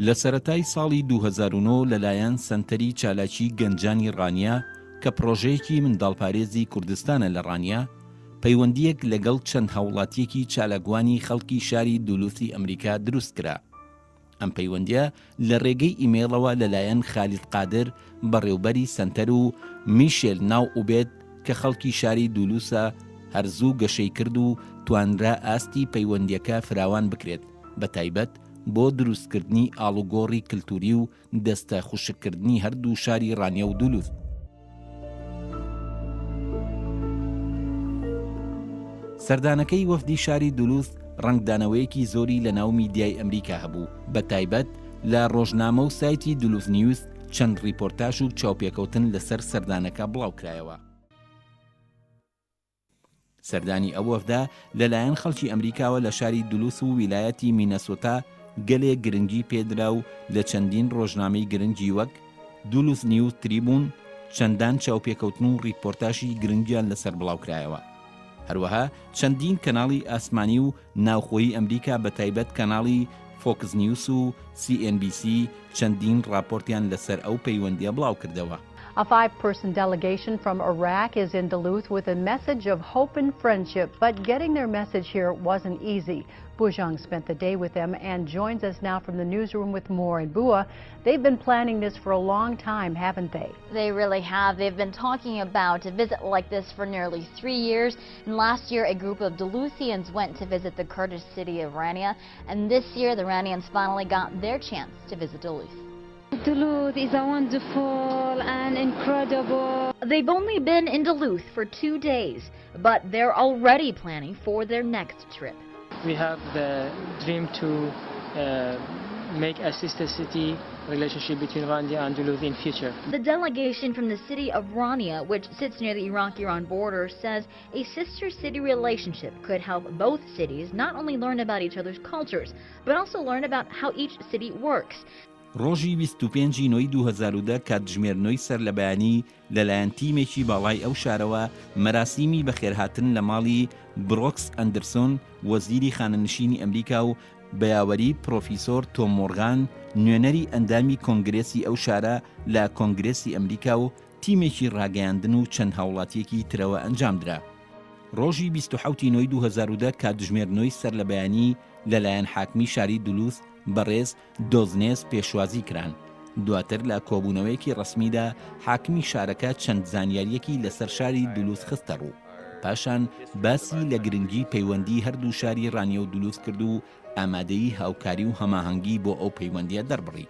لە سەرەتای ساڵی 2009 لەلایەن سەنتەری چالاکی گەنجانی ڕانیا کە پرۆژەیەکی منداڵپارێزی کوردستانە لە ڕانیا پەیوەندیەک لەگەڵ چەند هاوڵاتیەکی چالاکوانی خەڵکی شاری دولوسی ئەمریکا دروست کرا. ئەم پەیوەندیە لە ڕێگەی ئیمێڵەوە لەلایەن خالید قادر بەڕێوبەری سەنتەر و میشێل ناو ئوبێت کە خەڵکی شاری دولوسە هەرزوو گەشەی کرد و توانرا ئاستی پەیوەندیەکە فراوان بکرێت بە تایبەت بۆ دروستکردنی ئاڵوگۆڕی کللتوری و دەستە خوشککردنی هەردوو شاری ڕانیا و دولوس. سەردانەکەی وەفدی شاری دولوس ڕنگدانەوەیەکی زۆری لە ناو میدیای ئەمریکا هەبوو بە تایبەت لە ڕۆژنامە و سایتی دولوس نیوز چەند ریپۆرتاژ و چاوپێکەوتن لەسەر سەردانەکە بڵاوکرایەوە. سەردانی ئەو وەفدا لەلایەن خەڵکی ئەمریکاوە لە شاری دولوس و ویلایەتی مینەسۆتا گەلێک گرنگی پێدرا و لە چەندین ڕۆژنامەی گرنگی وەک دولوس نیوز تریبون چەندان چاوپێکەوتن و ریپۆرتاژی گرنگیان لەسەر بڵاوکرایەوە. هەروەها چەندین کەناڵی ئاسمانی و ناوخۆیی ئەمریکا بە تایبەت کەناڵی فۆکس نیوس و CNBC چەندین راپۆرتیان لەسەر ئەو پەیوەندیە بڵاو کردەوە. A five-person delegation from Iraq is in Duluth with a message of hope and friendship, but getting their message here wasn't easy. Bujang spent the day with them and joins us now from the newsroom with more. And Bua, they've been planning this for a long time, haven't they? They really have. They've been talking about a visit like this for nearly 3 years. And last year, a group of Duluthians went to visit the Kurdish city of Rania. And this year, the Ranians finally got their chance to visit Duluth. Duluth is a wonderful and incredible. They've only been in Duluth for 2 days, but they're already planning for their next trip. We have the dream to make a sister city relationship between Rania and Duluth in future. The delegation from the city of Rania, which sits near the Iraq-Iran border, says a sister city relationship could help both cities not only learn about each other's cultures, but also learn about how each city works. ڕۆژی 25 نۆی 2010 کاتژمێرنەوەی سەر لە بەیانی لەلایەن تیمێکی باڵای ئەو شارەوە مەراسیمی بەخێرهاتن لە ماڵی بڕۆکس ئەندرسۆن وەزیری خانەنشینی ئەمریکا و بەیاوەری پرۆفیسۆر تۆم مۆرغان نوێنەری ئەندامی کۆنگرێسی ئەو شارە لە کۆنگرێسی ئەمریکا و تیمێکی ڕاگەیاندن و چەند هاوڵاتیەکی ترەوە ئەنجامدرا. ڕۆژی 27 نۆی 2010 کاتژمێرنەوەی سەر لە بەیانی لەلایەن حاکمی شاری دولوس بەڕێز دۆزنێز پێشوازی کران. دواتر لە کۆبوونەوەیەکی ڕسمیدا حاکمی شارەکە چەند زانیاریەکی لەسەر شاری دولوس خستە ڕوو. پاشان باسی لە گرنگی پەیوەندی هەردوو شاری ڕانیا و دولوس کرد و ئامادەیی هاوکاری و هەماهەنگی بۆ ئەو پەیوەندیە دەربڕی.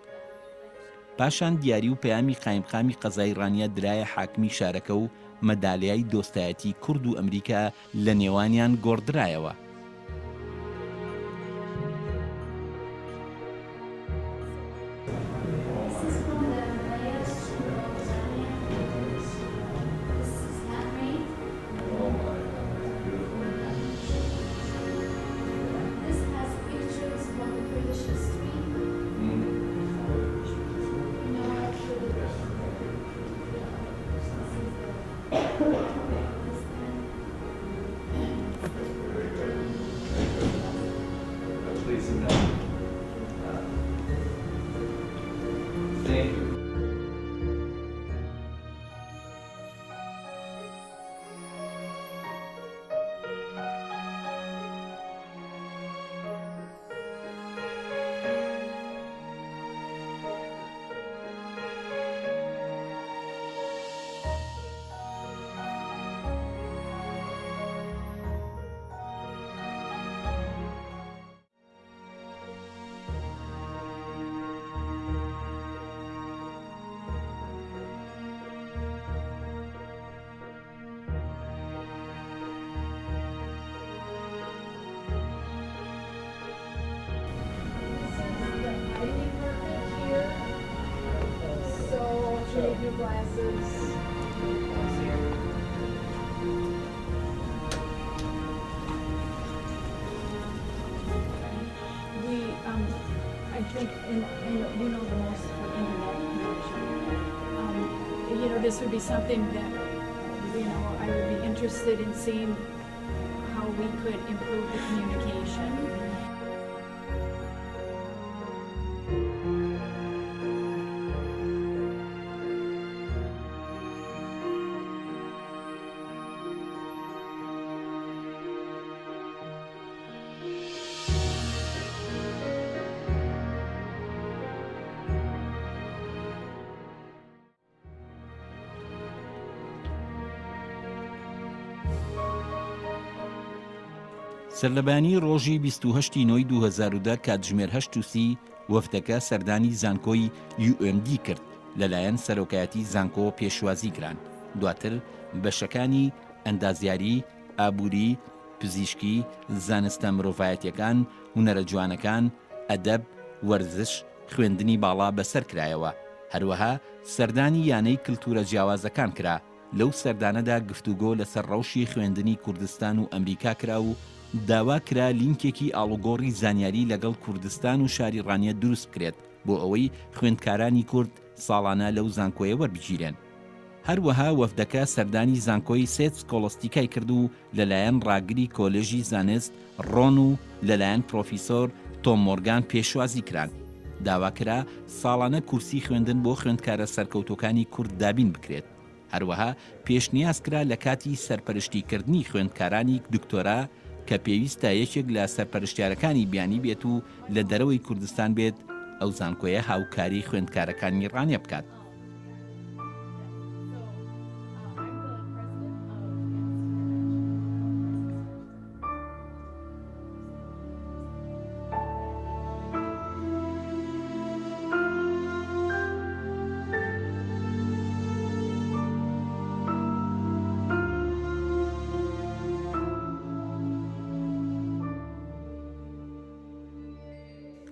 پاشان دیاری و پەیامی قایمقامی قەزای ڕانیا درایە حاکمی شارەکە و مەدالیای دۆستایەتی کورد و ئەمریکا لە نێوانیان گۆڕدرایەوە. Your glasses. I think, and you know the most for internet connection. This would be something that, I would be interested in seeing how we could improve the communication. سەرلەبانی ڕۆژی 28 نۆی 2010 کاتژمێر 8:30 وەفدەکە سەردانی زانکۆی UMD کرد لەلایەن سەرۆکایەتی زانکۆ پێشوازی کران. دواتر بەشەکانی ئەندازیاری، ئابووری، پزیشکی، زانستە مرۆڤایەتیەکان، هونەرە جوانەکان، ئەدەب، وەرزش، خوێندنی باڵا بەسەر کرایەوە. هەروەها سەردانی یانەی کلتورە جیاوازەکان کرا. لەو سەردانەدا گفتوگۆ لەسەر ڕەوشی خوێندنی کوردستان و ئەمریکا کرا و داوا کرا لینکێکی ئاڵوگۆڕی زانیاری لەگەڵ کوردستان و شاری ڕانیە دروست بکرێت بۆ ئەوەی خوێندکارانی کورد ساڵانە لەو زانکۆیە وەربگیرێن. هەروەها وەفدەکە سەردانی زانکۆی سێت سکۆڵەستیکای کرد و لەلایەن ڕاگری کۆلێژی زانست ڕۆن و لەلایەن پرۆفیسۆر تۆم مۆرگان پێشوازی کران. داواکرا ساڵانە کورسی خوێندن بۆ خوێندکارە سەرکەوتوەکانی کورد دابین بکرێت. هەروەها پێشنیاز کرا لە کاتی سەرپەرشتیکردنی خوێندکارانی دکتۆرا کە پێویستە یەکێک لە سەرپەرشتیارەکانی بیانی بێت و لە دەرەوەی کوردستان بێت ئەو زانکۆیە هاوکاری خوێندکارەکانی ڕانیە بکات.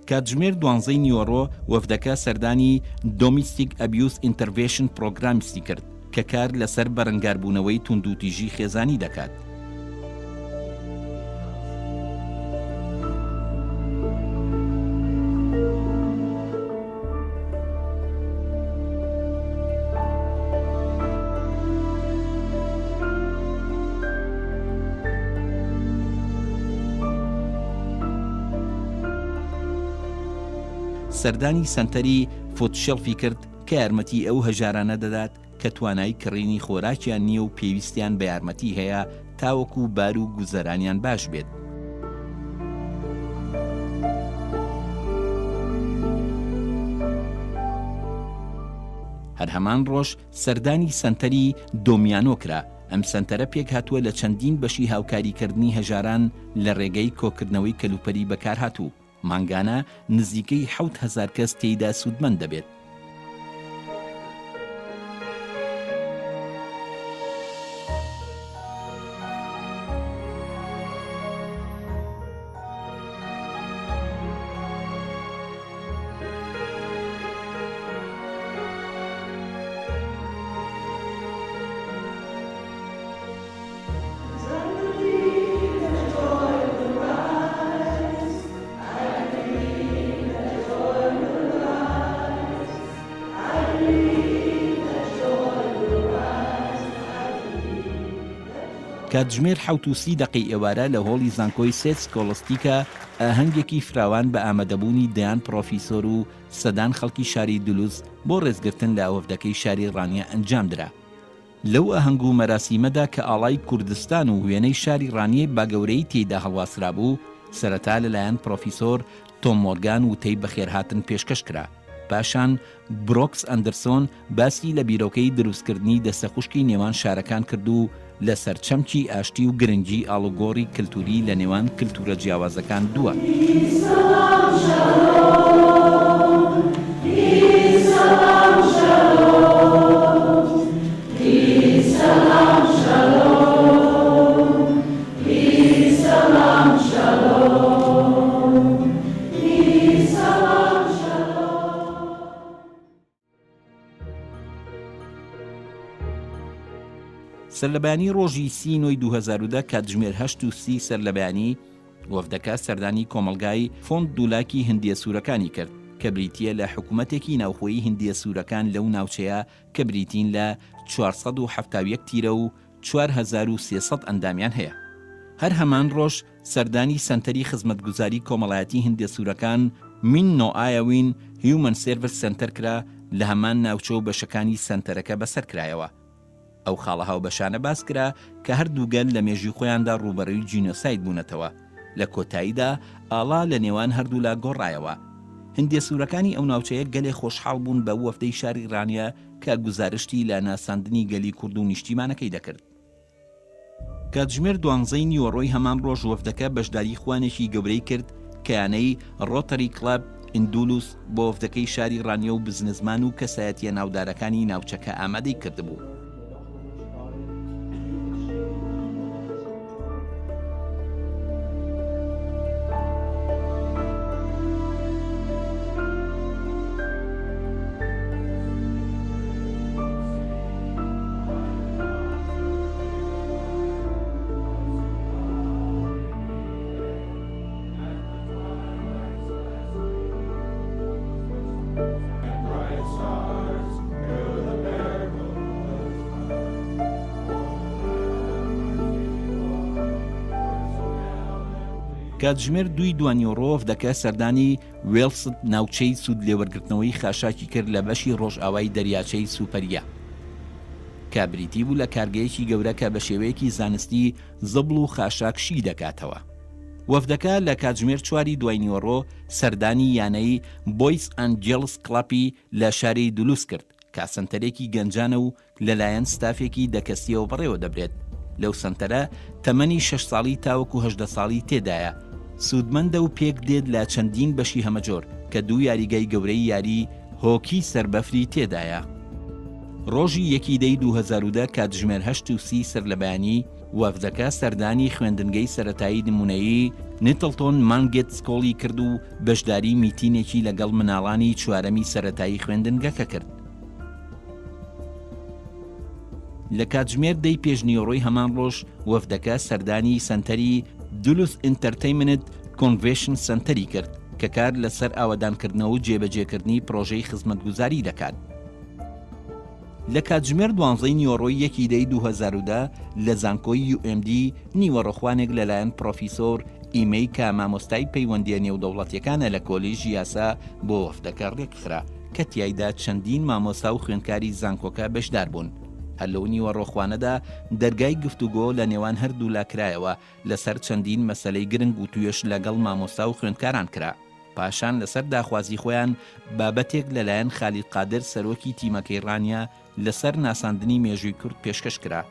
کاتژمێر 12 نیوەڕۆ وەفدەکە سەردانی دۆمیستیک ئەبیوس ئینتەرڤێشن پرۆگرامیستی کرد کە کار لەسەر بەرەنگاربوونەوەی توندوتیژی خێزانی دەکات. سەردانی سنتەری فۆتشێڵفی کرد کە یارمەتی ئەو هەژارانە دەدات کە توانای کڕینی خۆراکیان نییە و پێویستیان بە یارمەتی هەیە تاوەکو بار و گوزەرانیان باش بێت. هەر هەمان ڕۆژ سەردانی سنتەری دۆمیانۆ کرا. ئەم سنتەرە پێک هاتووە لە چەندین بەشی هاوکاریکردنی هەژاران لە ڕێگەی کۆکردنەوەی کەلوپەری بەکار هاتوو. مانگانە نزیکەی 7,000 کەس تێیدا سوودمەند دەبێت. کاتژمێر 7:30 ئێوارە لە هۆڵی زانکۆی سێت سکۆڵەستیکە ئاهەنگێکی فراوان بە ئامادەبوونی دەیان پرۆفیسۆر و سەدان خەڵکی شاری دولوز بۆ ڕێزگرتن لە وەفدەکەی شاری ڕانیە ئەنجام درا. لەو ئاهەنگ و مەراسیمەدا کە ئاڵای کوردستان و وێنەی شاری ڕانیە باگەورەی تێیدا هەڵواسرا بوو، سەرەتا لەلایەن پرۆفیسۆر تۆم مۆرگان وتەی بەخێرهاتن پێشکەش کرا. پاشان برۆکس ئەندرسۆن باسی لە بیرۆکەی دروستکردنی دەستەخوشکی نێوان شارەکان کرد و لە سەرچەمکی ئاشتی و گرنگی ئاڵوگۆڕی کلتوری لە نێوان کلتورە جیاوازەکان دووە. سەرلەبانی ڕۆژی 30 نۆی 2010 کاتژمێر 8:30 سەرلەبانی وەفدەکە سەردانی کۆمەلگای فۆند دوولاکی هندیە سوورەکانی کرد کە بریتیە لە حکوومەتێکی ناوخۆیی هندیە سوورەکان لەو ناوچەیە کە بریتین لە 471 تیرە و 4300 ئەندامیان هەیە. هەر هەمان ڕۆژ سەردانی سنتەری خزمەتگوزاری کۆمەڵایەتی هندیە سوورەکان من نۆئایەوین هیومن سێرڤس سنتەر کرا لە هەمان ناوچە و بەشەکانی سنتەرەکە بەسەر کرایەوە. ئەو خاڵە هاوبەشانە باس کرا کە هەردووگەن لە مێژوی خۆیاندا ڕوبەڕووی جینۆساید بوونەتەوە. لە کۆتاییدا ئاڵا لە نێوان هەردوولا گۆڕایەوە. هندیە سوورەکانی ئەو ناوچەیە گەلێ خۆشحاڵ بوون بە وەفدەی شاری ڕانیە کە گوزارشتی لە ناساندنی گەلی کورد و نیشتیمانەکەی دەکرد. کاتژمێر 12 نیوەڕۆی هەمان ڕۆژ وەفدەکە بەشداری خوانێکی گەورەی کرد کە یانەی ڕۆتەری کلاب ئیندولوس بۆ وەفدەکەی شاری ڕانیە و بزنسمان و کەسایەتیە ناودارەکانی ناوچەکە ئامادەی کردبوو. کاتژمێر 2 دوانیۆڕۆ وەفدەکە سەردانی وێلست ناوچەی سوود لێوەرگرتنەوەی خاشاکی کرد لە بەشی ڕۆژئاوای دەریاچەی سوپەریە کە بریتی بوو لە کارگەیەکی گەورە کە بە شێوەیەکی زانستی زبڵ و خاشاکشی دەکاتەوە. وەفدەکە لە کاتژمێر 4 دوای نیوەڕۆ سەردانی یانەی بۆیس ئەنجێلس کڵاپی لە شاری دولوس کرد کە سنتەرێکی گەنجانە و لەلایەن ستافێکی دەکەسیەوە بەڕێوە دەبرێت. لەو سنتەرە تەمەنی 6 ساڵی تاوەکو 18 ساڵی تێدایە. سوودمەندە و پێک دێت لە چەندین بەشی هەمەجۆر کە دوو یاریگای گەورەی یاری هۆکی سەربەفری تێدایە. ڕۆژی 1 2010 کاتژمێر 8:30 سەر لە بەیانی وەفدەکە سەردانی خوێندنگەی سەرەتایی نمونەیی نیتڵتۆن مانگێت سکۆڵی کرد و بەشداری میتینێکی لەگەڵ مناڵانی چوارەمی سەرەتایی خوێندنگەکە کرد. لە کاتژمێر 10 پێشنیوەڕۆی هەمان ڕۆژ وەفدەکە سەردانی سەنتەری دولوس ئینتەرتەیمنت کۆنڤێشن سەنتەری کرد کە کار لەسەر ئاوەدانکردنەوە و جێبەجێکردنی پرۆژەی خزمەتگوزاری دەکات. لە کاتژمێر 12 نیوەڕۆی 1 2010 لە زانکۆی UMD نیوەڕۆخوانێک لەلایەن پرۆفیسۆر ئیمەی کە مامۆستای پەیوەندیە نێودەوڵەتیەکانە لە کۆلیژی یاسا بۆ وەفدەکە ڕێکخرا کە تیایدا چەندین مامۆستا و خوێندکاری زانکۆکە بەشدار بوون. هەر لەو نیوەڕۆخوانەدا دەرگای گفتوگۆ لە نێوان هەردوو لاکرایەوە لەسەر چەندین مەسەلەی گرنگ و توێش لەگەڵ مامۆستا و خوێندکاران کرا. پاشان لەسەر داخوازی خۆیان بابەتێک لەلایەن خالید قادر سەرۆکی تیمەکەی ڕانیە لەسەر ناساندنی مێژووی کورد پێشکەش کرا.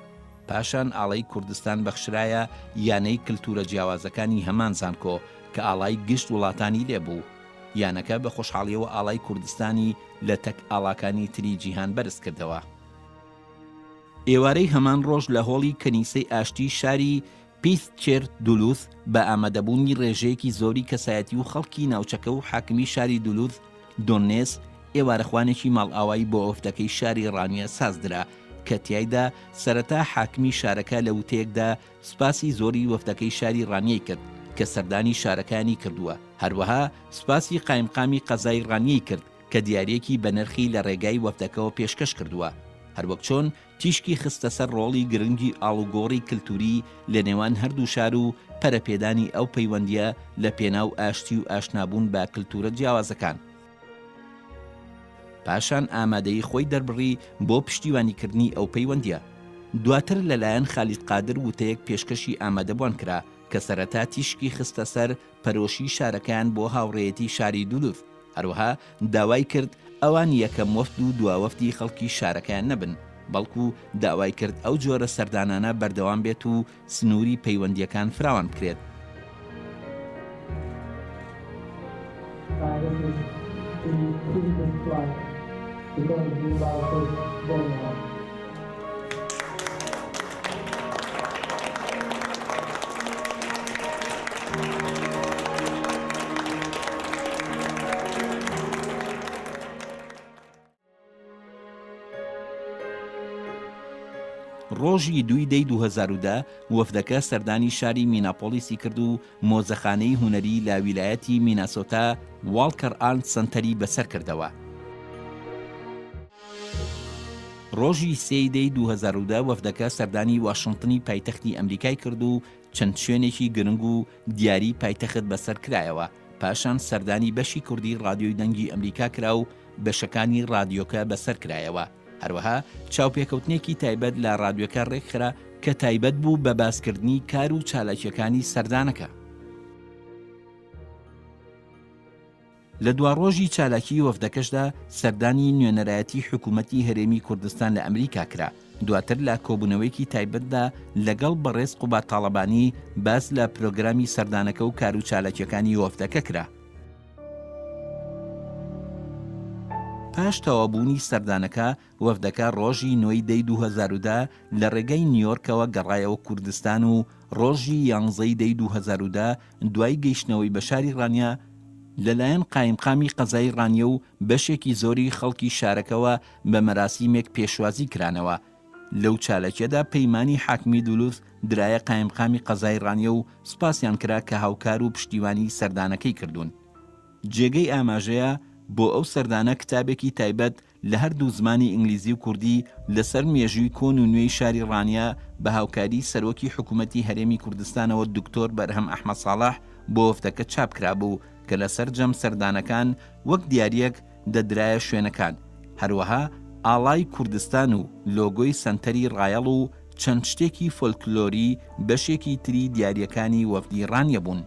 پاشان ئاڵای کوردستان بەخشرایە یانەی کلتورە جیاوازەکانی هەمان زانکۆ کە ئاڵای گشت وڵاتانی لێبوو. یانەکە بە خۆشحاڵیەوە ئاڵای کوردستانی لە تەک ئاڵاکانی تری جیهان بەرز کردەوە. ئێوارەی هەمان ڕۆژ لە هۆڵی کەنیسەی ئاشتی شاری پیسچێرت دولوس بە ئامادەبوونی ڕێژەیەکی زۆری کەسایەتی و خەڵکی ناوچەکە و حاکمی شاری دولوس دۆنێس ئێوارەخوانێکی ماڵئاوایی بۆ ئۆفدەکەی شاری ڕانیە سازدرا کە تیایدا سەرەتا حاکمی شارەکە لە وتەیەکدا سوپاسی زۆری وەفدەکەی شاری ڕانیەی کرد کە سەردانی شارەکانی کردووە. هەروەها سوپاسی قایمقامی قەزای ڕانیەی کرد کە دیارێکی بە نرخی لە ڕێگای وەفدەکەەوە پێشکەش کردووە. هەروەک چۆن تیشکی خستە سەر ڕۆڵی گرنگی ئاڵوگۆڕی کللتوری لە نێوان هەردوو شار و پەرەپێدانی ئەو پەیوەندیە لە پێناو ئاشتی و ئاشنابوون بە کللتورە جیاوازەکان. پاشان ئامادەی خۆی دەربڕی بۆ پشتیوانیکردنی ئەو پەیوەندیە. دواتر لەلایەن خالید قادر وتەیەک پێشکەشی ئامادەبوون کرا کە سەرەتا تیشکی خستە سەر پەرۆشی شارەکان بۆ هاوڕێیەتی شاری دولوس. هەروەها داوای کرد ئەوان یەکەم وەفد و دواوەفتی خەڵکی شارەکان نەبن، بەڵکو داوای کرد ئەو جۆرە سەردانانە بەردەوام بێت و سنووری پەیوەندیەکان فراوان بکرێت. ڕۆژی 2 2010 وەفدەکە سەردانی شاری میناپۆلیسی کرد و مۆزەخانەی هونەری لە ویلایەتی میناسۆتا واڵکەر ئارنت سەنتەری بەسەر کردەوە. ڕۆژی 3 2010 وەفدەکە سەردانی واشنگتنی پایتەختی ئەمریکای کرد و چەند شوێنێکی گرنگ و دیاری پایتەخت بەسەر کرایەوە. پاشان سەردانی بەشی کوردی ڕادیۆی دەنگی ئەمریکا کرا و بەشەکانی ڕادیۆکە بەسەر کرایەوە. هەروەها چاوپێکەوتنێکی تایبەت لە ڕادیۆکە ڕێکخرا کە تایبەت بوو بە باسکردنی کار و چالاکیەکانی سەردانەکە. لە دوا ڕۆژی چالاکی وەفدەکەشدا سەردانی نوێنەرایەتی حکوومەتی هەرێمی کوردستان لە ئەمریکا کرا. دواتر لە کۆبوونەوەیەکی تایبەتدا لەگەڵ بەڕێز قوبا تاڵەبانی باس لە پرۆگرامی سەردانەکە و کار و چالاکیەکانی وەفدەکە کرا. پاش تەوابوونی سەردانەکە وەفدەکە ڕۆژی 9 دەی 2010 لە ڕێگەی نیویۆرکەوە گەڕایەوە کوردستان و ڕۆژی 11 دەی 2010 دوای گەیشتنەوەی بە شاری ڕانیا لەلایەن قایمقامی قەزای ڕانیە و بەشێکی زۆری خەڵکی شارەکەوە بە مەراسیمێک پێشوازی کرانەوە. لەو چالەکیەدا پەیمانی حاکمی دولوس درایە قایمقامی قەزای ڕانیە و سوپاسیان کرا کە هاوکار و پشتیوانی سەردانەکەی کردوون. جێگەی ئاماژەیە بۆ ئەو سەردانە کتابێکی تایبەت لە هەردوو زمانی ئینگلیزی و کوردی لەسەر مێژووی کۆن و نوێی شاری ڕانیا بە هاوکاری سەرۆکی حکوومەتی هەرێمی کوردستانەوە دکتۆر بەرهەم ئەحمەد ساڵح بۆ وەفدەکە چاپ کرابوو کە لەسەر جەم سەردانەکان وەک دیاریەک دەدرایە شوێنەکان. هەروەها ئاڵای کوردستان و لۆگۆی سەنتەری ڕایەڵ و چەند شتێکی فۆلکلۆری بەشێکی تری دیاریەکانی وەفدی ڕانیە بوون.